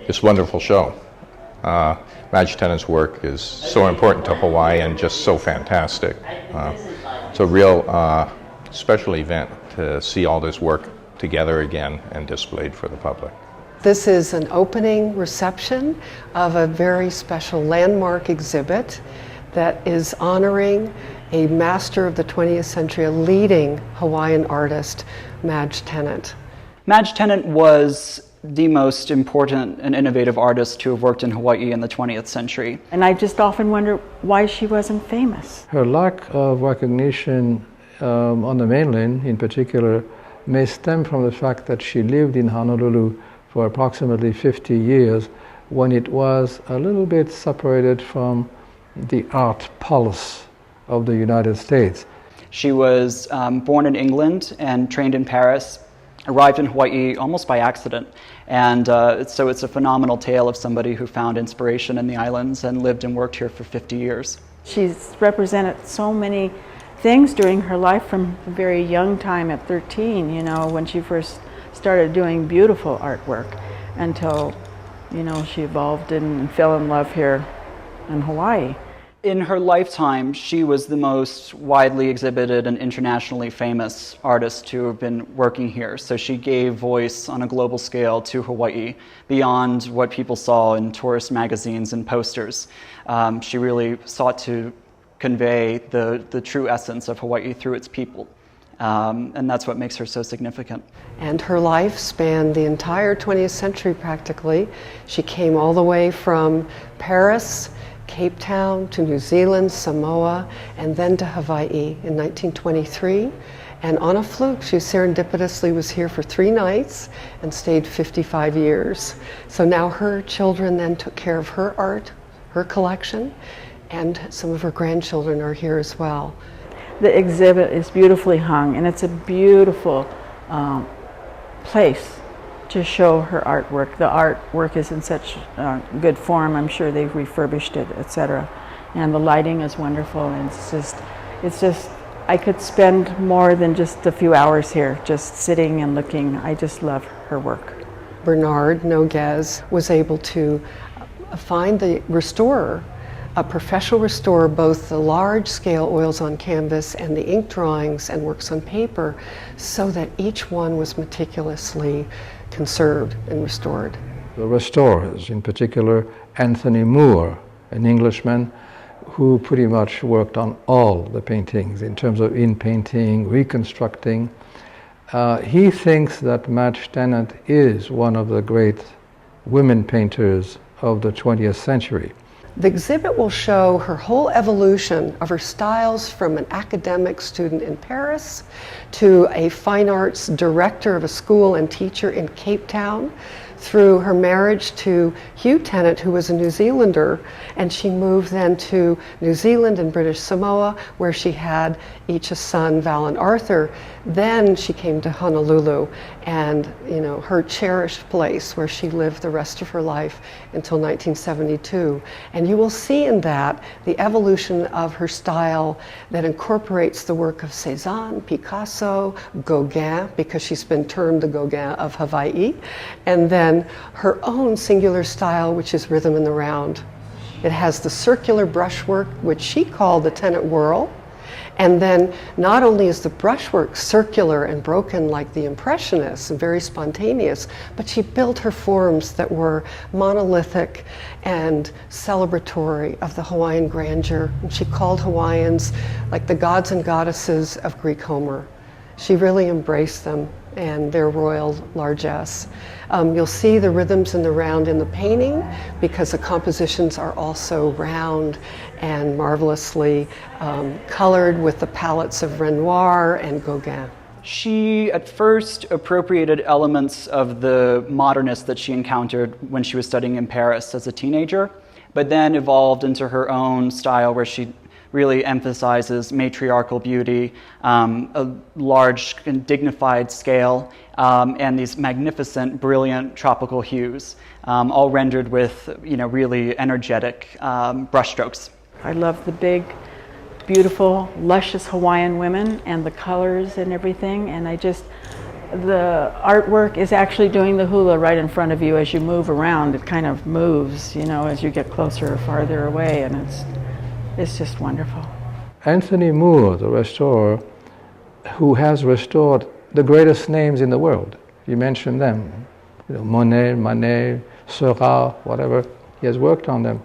this wonderful show. Madge Tennant's work is so important to Hawaii and just so fantastic. It's a real special event to see all this work together again and displayed for the public. This is an opening reception of a very special landmark exhibit that is honoring a master of the 20th century, a leading Hawaiian artist, Madge Tennant. Madge Tennant was the most important and innovative artist to have worked in Hawaii in the 20th century. And I just often wonder why she wasn't famous. Her lack of recognition on the mainland in particular may stem from the fact that she lived in Honolulu for approximately 50 years when it was a little bit separated from the art pulse of the United States. She was born in England and trained in Paris, arrived in Hawaii almost by accident. And so it's a phenomenal tale of somebody who found inspiration in the islands and lived and worked here for 50 years. She's represented so many things during her life from a very young time at 13, you know, when she first started doing beautiful artwork until, you know, she evolved and fell in love here in Hawaii. In her lifetime, she was the most widely exhibited and internationally famous artist to have been working here. So she gave voice on a global scale to Hawaii beyond what people saw in tourist magazines and posters. She really sought to convey the true essence of Hawaii through its people. And that's what makes her so significant. And her life spanned the entire 20th century practically. She came all the way from Paris, Cape Town, to New Zealand, Samoa, and then to Hawaii in 1923. And on a fluke, she serendipitously was here for 3 nights and stayed 55 years. So now her children then took care of her art, her collection, and some of her grandchildren are here as well. The exhibit is beautifully hung, and it's a beautiful place to show her artwork. The artwork is in such good form. I'm sure they've refurbished it, etc. And the lighting is wonderful, and it's just, I could spend more than just a few hours here, just sitting and looking. I just love her work. Bernard Noguez was able to find the restorer, a professional restorer, both the large-scale oils on canvas and the ink drawings and works on paper, so that each one was meticulously conserved and restored. The restorers, in particular Anthony Moore, an Englishman who pretty much worked on all the paintings in terms of in-painting, reconstructing. He thinks that Madge Tennant is one of the great women painters of the 20th century. The exhibit will show her whole evolution of her styles from an academic student in Paris to a fine arts director of a school and teacher in Cape Town, through her marriage to Hugh Tennant, who was a New Zealander, and she moved then to New Zealand and British Samoa, where she had each a son, Val and Arthur. Then she came to Honolulu, and you know, her cherished place where she lived the rest of her life until 1972. And you will see in that the evolution of her style that incorporates the work of Cézanne, Picasso, Gauguin, because she's been termed the Gauguin of Hawaii, and then her own singular style, which is rhythm in the round. It has the circular brushwork, which she called the Tennant whirl. And then not only is the brushwork circular and broken like the Impressionists and very spontaneous, but she built her forms that were monolithic and celebratory of the Hawaiian grandeur. And she called Hawaiians like the gods and goddesses of Greek Homer. She really embraced them and their royal largesse. You'll see the rhythms in the round in the painting because the compositions are also round and marvelously colored with the palettes of Renoir and Gauguin. She at first appropriated elements of the modernists that she encountered when she was studying in Paris as a teenager, but then evolved into her own style where she really emphasizes matriarchal beauty, a large and dignified scale, and these magnificent, brilliant tropical hues, all rendered with, really energetic brushstrokes. I love the big, beautiful, luscious Hawaiian women and the colors and everything, and the artwork is actually doing the hula right in front of you as you move around. It kind of moves, you know, as you get closer or farther away, and it's just wonderful. Anthony Moore, the restorer, who has restored the greatest names in the world. You mentioned them, you know, Monet, Manet, Seurat, whatever. He has worked on them.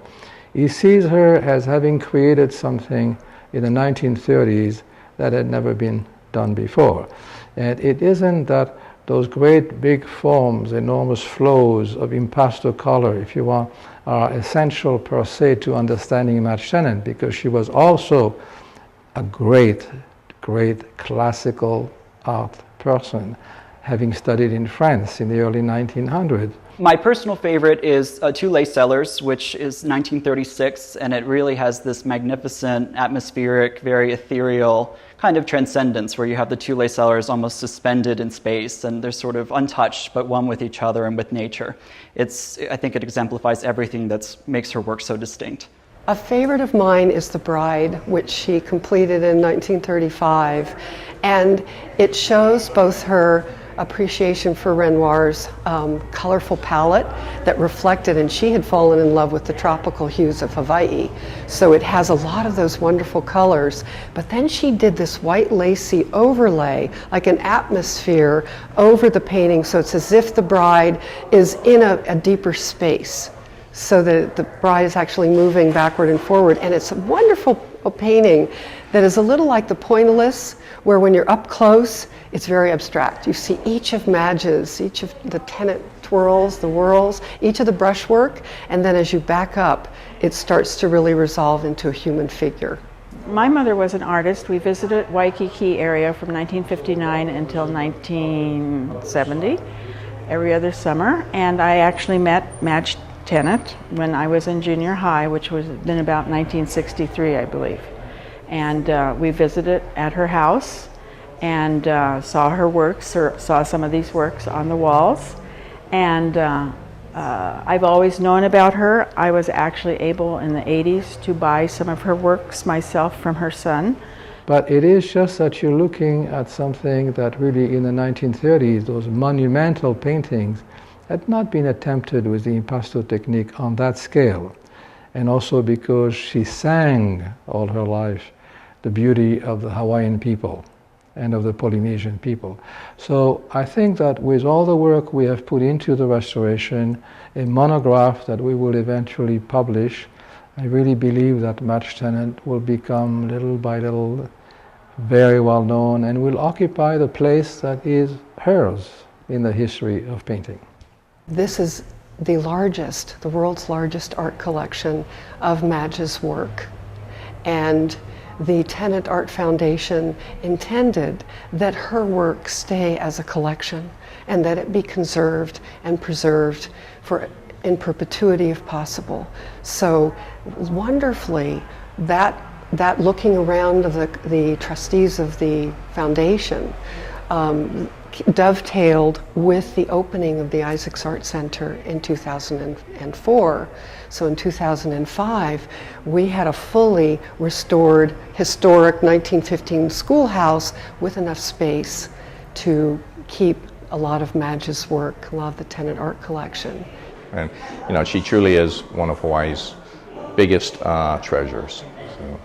He sees her as having created something in the 1930s that had never been done before. And it isn't that those great big forms, enormous flows of impasto color, if you want, are essential per se to understanding Madge Tennant, because she was also a great classical art person, having studied in France in the early 1900s. My personal favorite is Two Lace Cellars, which is 1936, and it really has this magnificent, atmospheric, very ethereal kind of transcendence where you have the two lace cellars almost suspended in space, and they're sort of untouched, but one with each other and with nature. I think it exemplifies everything that makes her work so distinct. A favorite of mine is The Bride, which she completed in 1935, and it shows both her appreciation for Renoir's colorful palette that reflected, and she had fallen in love with the tropical hues of Hawaii. So it has a lot of those wonderful colors, but then she did this white lacy overlay, like an atmosphere over the painting, so it's as if the bride is in a deeper space. So the bride is actually moving backward and forward, and it's a wonderful painting that is a little like the pointillist, where when you're up close, it's very abstract. You see each of Madge's, each of the Tennant twirls, the whirls, each of the brushwork, and then as you back up, it starts to really resolve into a human figure. My mother was an artist. We visited Waikiki area from 1959 until 1970, every other summer, and I actually met Madge Tennant when I was in junior high, which was in about 1963, I believe. And we visited at her house and saw her works, or saw some of these works on the walls. And I've always known about her. I was actually able in the 80s to buy some of her works myself from her son. But it is just that you're looking at something that really in the 1930s, those monumental paintings, had not been attempted with the impasto technique on that scale. And also because she sang all her life the beauty of the Hawaiian people and of the Polynesian people. So I think that with all the work we have put into the restoration, a monograph that we will eventually publish, I really believe that Madge Tennant will become little by little very well known and will occupy the place that is hers in the history of painting. This is the world's largest art collection of Madge's work. And the Tennant Art Foundation intended that her work stay as a collection and that it be conserved and preserved in perpetuity if possible. So wonderfully, that looking around of the trustees of the foundation dovetailed with the opening of the Isaacs Art Center in 2004. So in 2005, we had a fully restored, historic 1915 schoolhouse with enough space to keep a lot of Madge's work, a lot of the Tennant art collection. And, you know, she truly is one of Hawaii's biggest treasures. So.